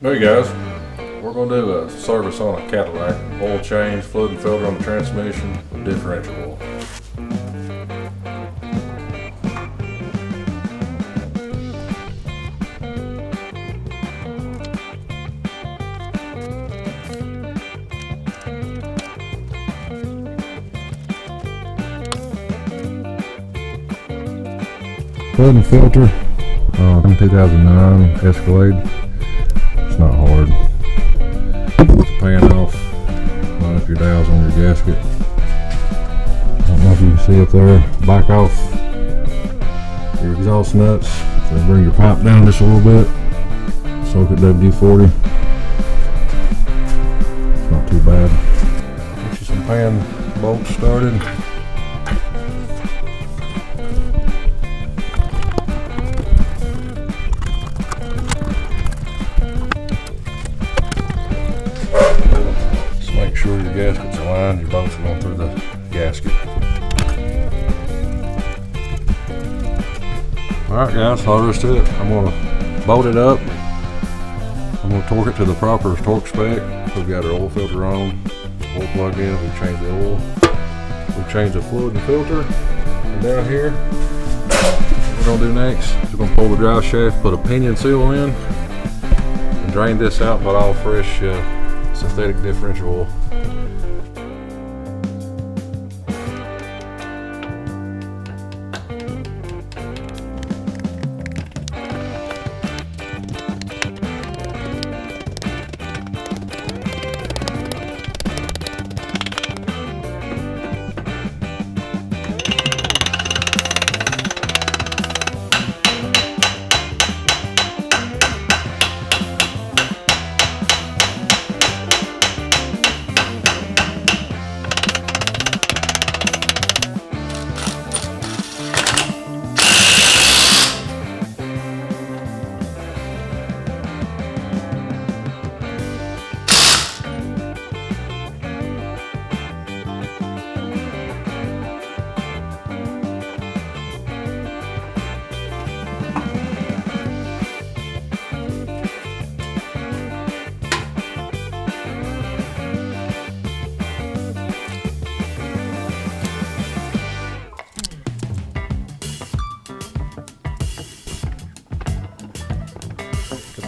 Hey guys, we're going to do a service on a Cadillac. Oil change, fluid and filter on the transmission, differential oil. Fluid and filter, 2009 Escalade. It's not hard. Put the pan off, line up your dowels on your gasket. I don't know if you can see up there. Back off your exhaust nuts. So bring your pipe down just a little bit. Soak it WD-40. It's not too bad. Get you some pan bolts started. Make sure your gaskets are lined, your bolts are going through the gasket. Alright guys, all there is to it. I'm going to bolt it up. I'm going to torque it to the proper torque spec. We've got our oil filter on, oil plugged in, we've changed the oil. We've changed the fluid and filter. And down here, what we're going to do next is we're going to pull the drive shaft, put a pinion seal in, and drain this out with all fresh synthetic differential oil.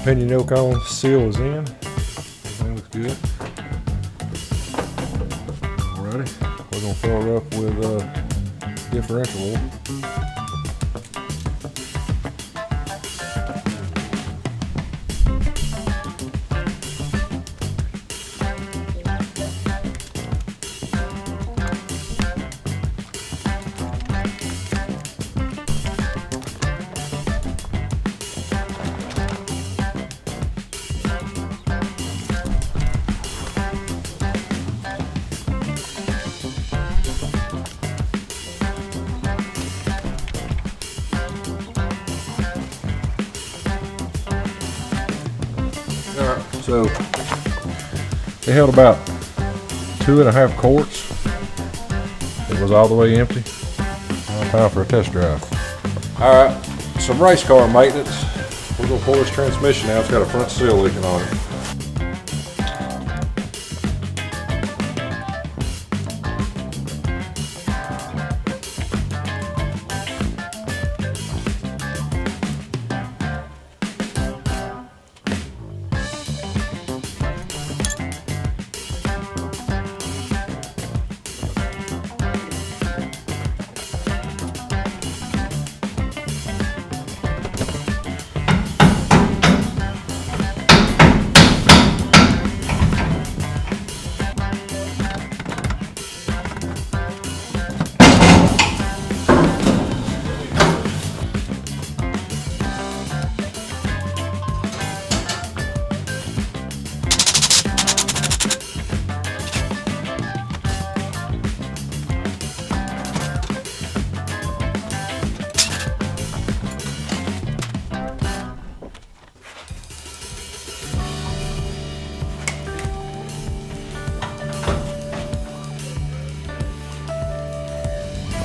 Pinion yoke on, seal is in. Everything looks good. Alrighty, we're gonna fill her up with differential oil. So it held about 2.5 quarts. It was all the way empty. Now time for a test drive. All right, some race car maintenance. We're gonna pull this transmission out. It's got a front seal leaking on it.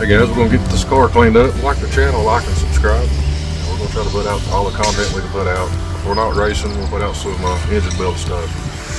Hey guys, we're going to get this car cleaned up. Like the channel, like and subscribe. And we're going to try to put out all the content we can put out. we're not racing. We'll put out some engine belts done.